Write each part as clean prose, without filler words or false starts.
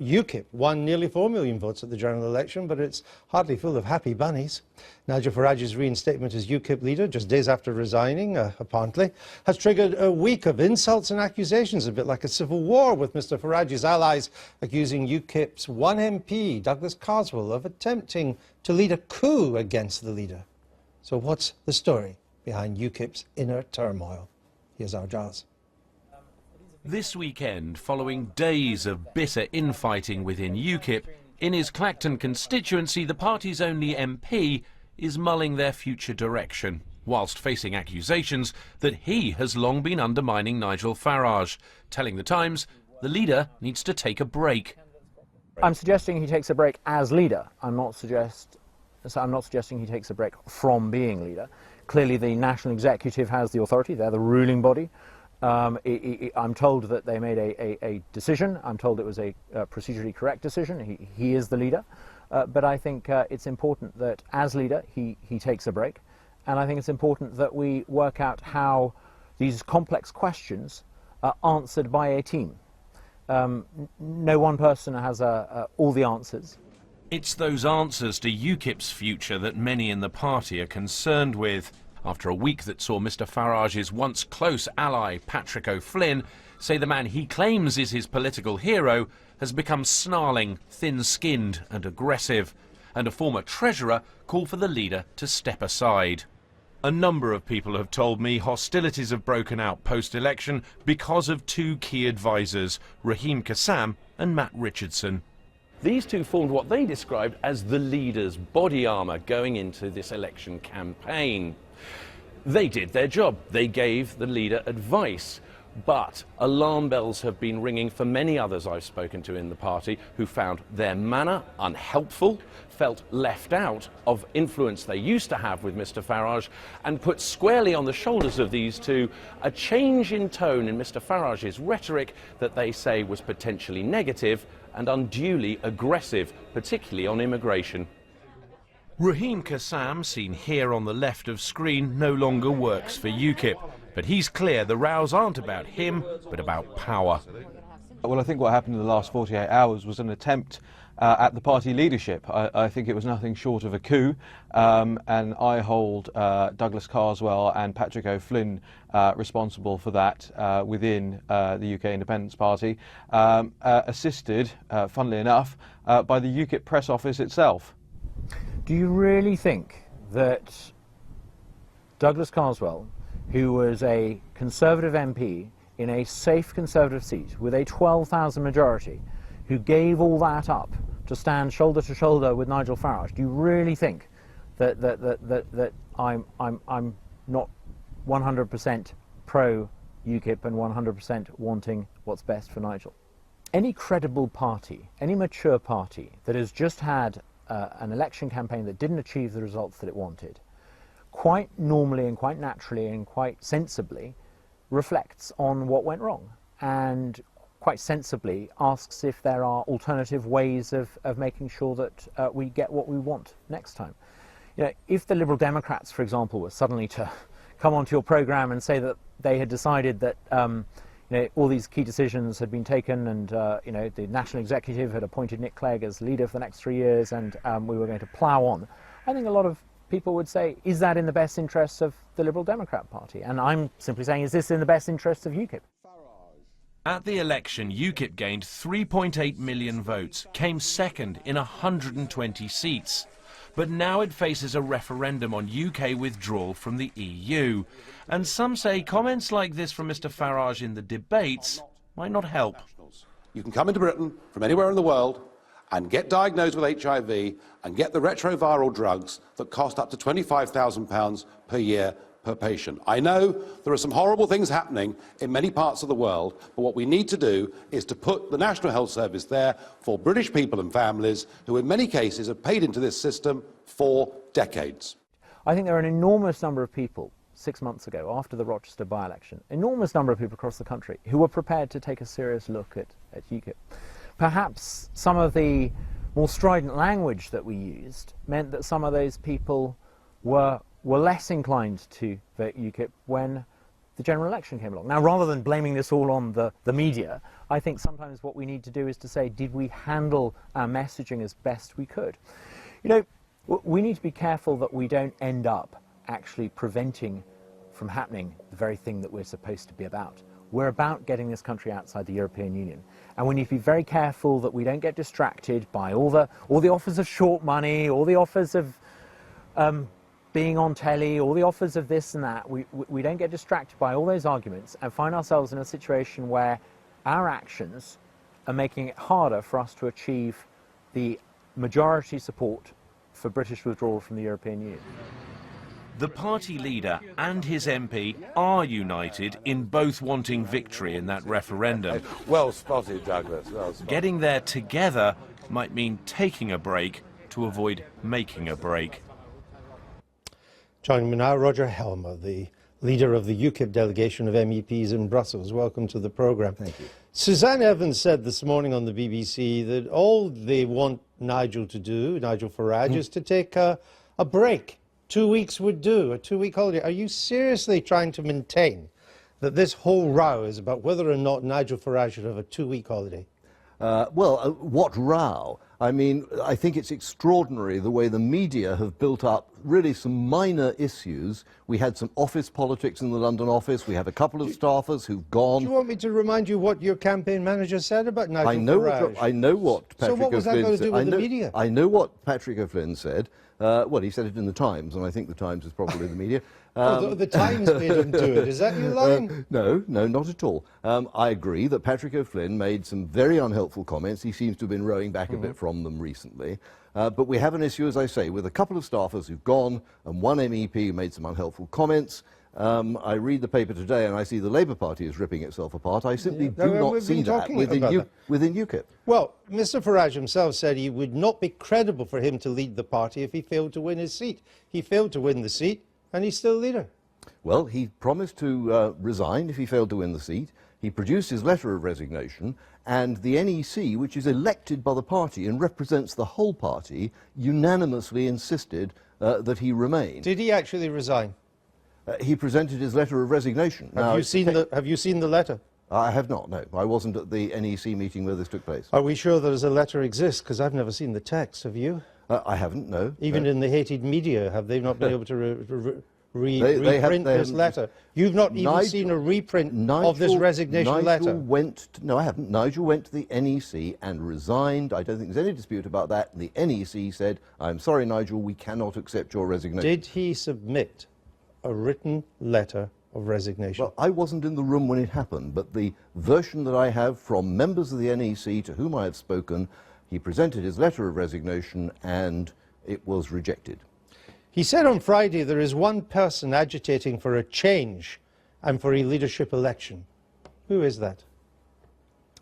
UKIP won nearly 4 million votes at the general election, but it's hardly full of happy bunnies. Nigel Farage's reinstatement as UKIP leader, just days after resigning, apparently, has triggered a week of insults and accusations, a bit like a civil war, with Mr Farage's allies accusing UKIP's one MP, Douglas Carswell, of attempting to lead a coup against the leader. So what's the story behind UKIP's inner turmoil? Here's our Giles. This weekend, following days of bitter infighting within UKIP, in his Clacton constituency, the party's only MP is mulling their future direction, whilst facing accusations that he has long been undermining Nigel Farage, telling The Times the leader needs to take a break. I'm suggesting he takes a break as leader. I'm not suggesting he takes a break from being leader. Clearly the National Executive has the authority, they're the ruling body. I'm told that they made a decision. I'm told it was a procedurally correct decision. He is the leader. But I think it's important that as leader he takes a break. And I think it's important that we work out how these complex questions are answered by a team. No one person has all the answers. It's those answers to UKIP's future that many in the party are concerned with. After a week that saw Mr Farage's once close ally, Patrick O'Flynn, say the man he claims is his political hero has become snarling, thin-skinned and aggressive, and a former treasurer called for the leader to step aside. A number of people have told me hostilities have broken out post-election because of two key advisers, Raheem Kassam and Matt Richardson. These two formed what they described as the leader's body armour going into this election campaign. They did their job. They gave the leader advice. But alarm bells have been ringing for many others I've spoken to in the party who found their manner unhelpful, felt left out of influence they used to have with Mr Farage, and put squarely on the shoulders of these two a change in tone in Mr Farage's rhetoric that they say was potentially negative and unduly aggressive, particularly on immigration. Raheem Kassam, seen here on the left of screen, no longer works for UKIP. But he's clear the rows aren't about him, but about power. Well, I think what happened in the last 48 hours was an attempt at the party leadership. I think it was nothing short of a coup, and I hold Douglas Carswell and Patrick O'Flynn responsible for that within the UK Independence Party, assisted, funnily enough, by the UKIP press office itself. Do you really think that Douglas Carswell, who was a Conservative MP in a safe Conservative seat with a 12,000 majority, who gave all that up to stand shoulder to shoulder with Nigel Farage, do you really think that I'm not 100% pro UKIP and 100% wanting what's best for Nigel? Any credible party, any mature party that has just had an election campaign that didn't achieve the results that it wanted, quite normally and quite naturally and quite sensibly reflects on what went wrong and quite sensibly asks if there are alternative ways of making sure that we get what we want next time. You know, if the Liberal Democrats, for example, were suddenly to come onto your programme and say that they had decided that you know, all these key decisions had been taken and you know, the National Executive had appointed Nick Clegg as leader for the next 3 years and we were going to plough on, I think a lot of people would say, is that in the best interests of the Liberal Democrat Party? And I'm simply saying, is this in the best interests of UKIP? At the election, UKIP gained 3.8 million votes, came second in 120 seats. But now it faces a referendum on UK withdrawal from the EU. And some say comments like this from Mr Farage in the debates might not help. You can come into Britain from anywhere in the world and get diagnosed with HIV and get the retroviral drugs that cost up to £25,000 per year per patient. I know there are some horrible things happening in many parts of the world, but what we need to do is to put the National Health Service there for British people and families who in many cases have paid into this system for decades. I think there are an enormous number of people 6 months ago, after the Rochester by-election, enormous number of people across the country who were prepared to take a serious look at UKIP. Perhaps some of the more strident language that we used meant that some of those people were less inclined to vote UKIP when the general election came along. Now, rather than blaming this all on the media, I think sometimes what we need to do is to say, did we handle our messaging as best we could? You know, we need to be careful that we don't end up actually preventing from happening the very thing that we're supposed to be about. We're about getting this country outside the European Union. And we need to be very careful that we don't get distracted by all the offers of short money, all the offers of being on telly, all the offers of this and that. We don't get distracted by all those arguments and find ourselves in a situation where our actions are making it harder for us to achieve the majority support for British withdrawal from the European Union. The party leader and his MP are united in both wanting victory in that referendum. Well spotted, Douglas. Well spotted. Getting there together might mean taking a break to avoid making a break. Joining me now, Roger Helmer, the leader of the UKIP delegation of MEPs in Brussels. Welcome to the programme. Thank you. Suzanne Evans said this morning on the BBC that all they want Nigel to do, Nigel Farage, is to take a break. 2 weeks would do, a 2-week holiday. Are you seriously trying to maintain that this whole row is about whether or not Nigel Farage should have a 2-week holiday? What row? I mean, I think it's extraordinary the way the media have built up really some minor issues. We had some office politics in the London office. We have a couple of staffers who've gone. Do you want me to remind you what your campaign manager said about Nigel Farage? I know what Patrick O'Flynn said. So what was that going to do with the media? I know what Patrick O'Flynn said. Well, he said it in the Times, and I think the Times is probably the media. The Times made him do it. Is that you lying? No, not at all. I agree that Patrick O'Flynn made some very unhelpful comments. He seems to have been rowing back a bit from them recently. But we have an issue, as I say, with a couple of staffers who've gone and one MEP who made some unhelpful comments. I read the paper today and I see the Labour Party is ripping itself apart. I simply do not see that within UKIP. Well, Mr Farage himself said he would not be credible for him to lead the party if he failed to win his seat. He failed to win the seat and he's still leader. Well, he promised to resign if he failed to win the seat. He produced his letter of resignation, and the NEC, which is elected by the party and represents the whole party, unanimously insisted that he remain. Did he actually resign? He presented his letter of resignation. Have you seen the letter? I have not, no. I wasn't at the NEC meeting where this took place. Are we sure there's a letter exists? Because I've never seen the text, have you? I haven't, no. Even in the hated media, have they not been able to reprint this letter? You've not even seen a reprint of this resignation letter? No, I haven't. Nigel went to the NEC and resigned. I don't think there's any dispute about that. The NEC said, I'm sorry, Nigel, we cannot accept your resignation. Did he submit a written letter of resignation? Well, I wasn't in the room when it happened, but the version that I have from members of the NEC to whom I have spoken, he presented his letter of resignation and it was rejected. He said on Friday there is one person agitating for a change and for a leadership election. Who is that?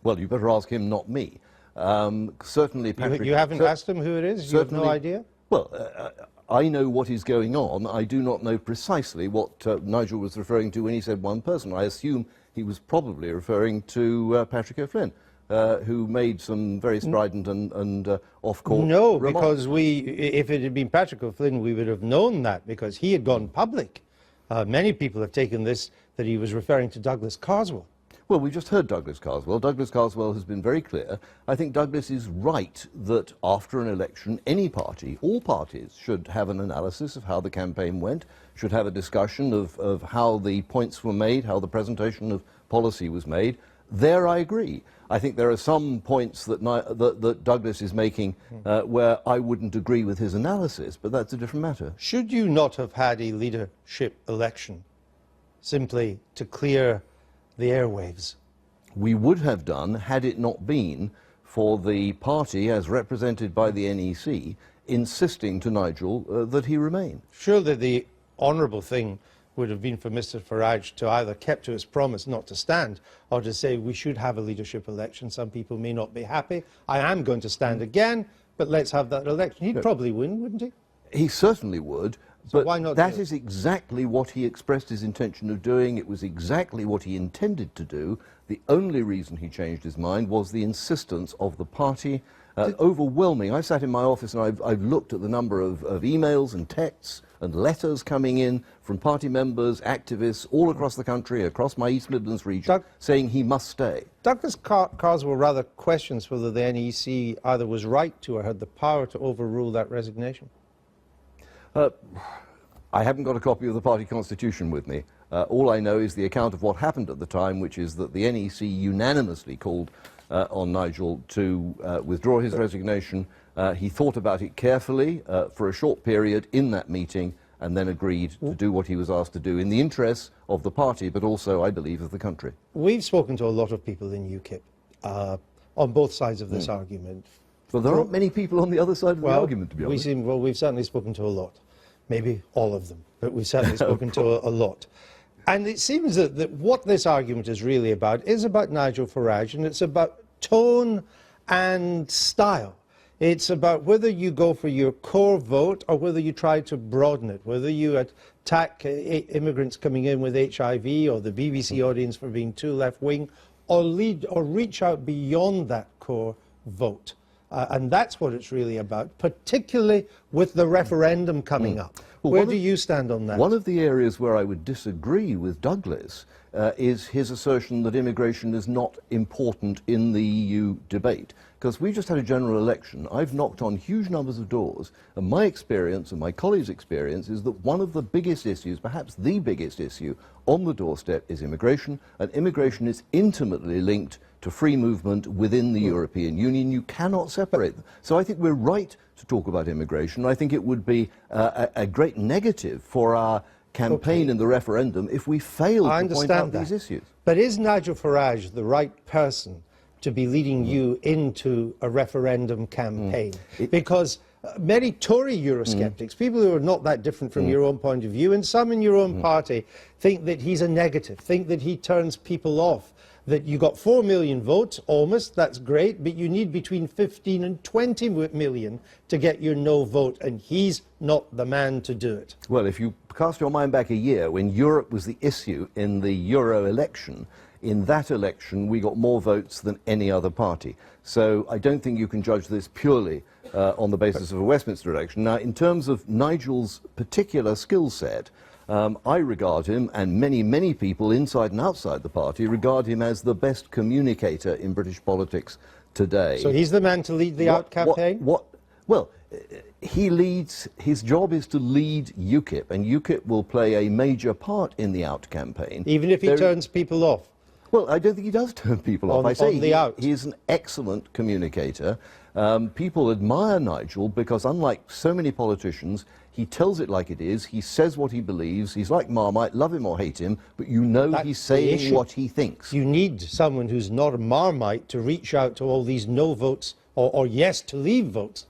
Well, you better ask him, not me. Certainly, Patrick... You haven't asked him who it is? You have no idea? Well, I know what is going on. I do not know precisely what Nigel was referring to when he said one person. I assume he was probably referring to Patrick O'Flynn, who made some very strident and off-court No, remarks. because if it had been Patrick O'Flynn, we would have known that, because he had gone public. Many people have taken this that he was referring to Douglas Carswell. Well, we just heard Douglas Carswell. Douglas Carswell has been very clear. I think Douglas is right that after an election, any party, all parties, should have an analysis of how the campaign went, should have a discussion of how the points were made, how the presentation of policy was made. There I agree. I think there are some points that Douglas is making where I wouldn't agree with his analysis, but that's a different matter. Should you not have had a leadership election simply to clear the airwaves? We would have done had it not been for the party, as represented by the NEC, insisting to Nigel that he remain. Surely the honourable thing would have been for Mr Farage to either kept to his promise not to stand or to say we should have a leadership election. Some people may not be happy. I am going to stand again, but let's have that election. He'd probably win, wouldn't he? He certainly would. So but why not that do it? is exactly what he expressed his intention of doing. It was exactly what he intended to do. The only reason he changed his mind was the insistence of the party. Overwhelming. I sat in my office and I've looked at the number of emails and texts and letters coming in from party members, activists all across the country, across my East Midlands region, saying he must stay. Douglas Carswell rather questions whether the NEC either was right to or had the power to overrule that resignation. I haven't got a copy of the party constitution with me. All I know is the account of what happened at the time, which is that the NEC unanimously called on Nigel to withdraw his resignation. He thought about it carefully for a short period in that meeting and then agreed to do what he was asked to do in the interests of the party, but also, I believe, of the country. We've spoken to a lot of people in UKIP on both sides of this argument. Well, there aren't many people on the other side of the argument, to be honest. We've certainly spoken to a lot. Maybe all of them, but we've certainly spoken to a lot. And it seems that what this argument is really about is about Nigel Farage, and it's about tone and style. It's about whether you go for your core vote or whether you try to broaden it, whether you attack immigrants coming in with HIV or the BBC audience for being too left-wing, or reach out beyond that core vote. And that's what it's really about, particularly with the referendum coming up. Well, where do you stand on that? One of the areas where I would disagree with Douglas is his assertion that immigration is not important in the EU debate. Because we just had a general election. I've knocked on huge numbers of doors, and my experience and my colleagues' experience is that one of the biggest issues, perhaps the biggest issue, on the doorstep is immigration, and immigration is intimately linked to free movement within the European Union. You cannot separate them. So I think we're right to talk about immigration. I think it would be a great negative for our campaign in the referendum if we failed to point out these issues. But is Nigel Farage the right person to be leading you into a referendum campaign? Because many Tory Eurosceptics, people who are not that different from your own point of view, and some in your own party, think that he's a negative, think that he turns people off, that you got 4 million votes, almost, that's great, but you need between 15 and 20 million to get your no vote, and he's not the man to do it. Well, if you cast your mind back a year, when Europe was the issue in the Euro election, in that election we got more votes than any other party. So I don't think you can judge this purely on the basis of a Westminster election. Now, in terms of Nigel's particular skill set, I regard him, and many, many people inside and outside the party regard him as the best communicator in British politics today. So he's the man to lead the out campaign? Well, he leads, his job is to lead UKIP, and UKIP will play a major part in the out campaign. Even if he turns people off? Well, I don't think he does turn people off. I say he is an excellent communicator. People admire Nigel because, unlike so many politicians, he tells it like it is. He says what he believes. He's like Marmite, love him or hate him, but you know he's saying what he thinks. You need someone who's not a Marmite to reach out to all these no votes or yes to leave votes.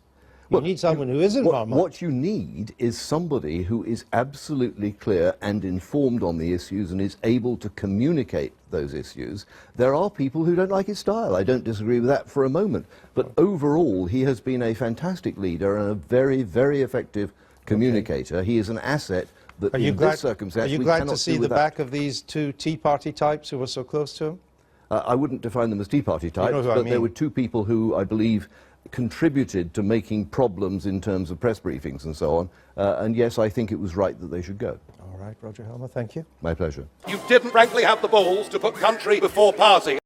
You need someone who isn't Marmite. What you need is somebody who is absolutely clear and informed on the issues and is able to communicate those issues. There are people who don't like his style. I don't disagree with that for a moment. But overall, he has been a fantastic leader and a very, very effective communicator. Okay. He is an asset that in this circumstance we cannot do without. Are you glad to see the back of these two Tea Party types who were so close to him? I wouldn't define them as Tea Party types, but there were two people who, I believe, contributed to making problems in terms of press briefings and so on. And yes, I think it was right that they should go. All right, Roger Helmer, thank you. My pleasure. You didn't frankly have the balls to put country before party.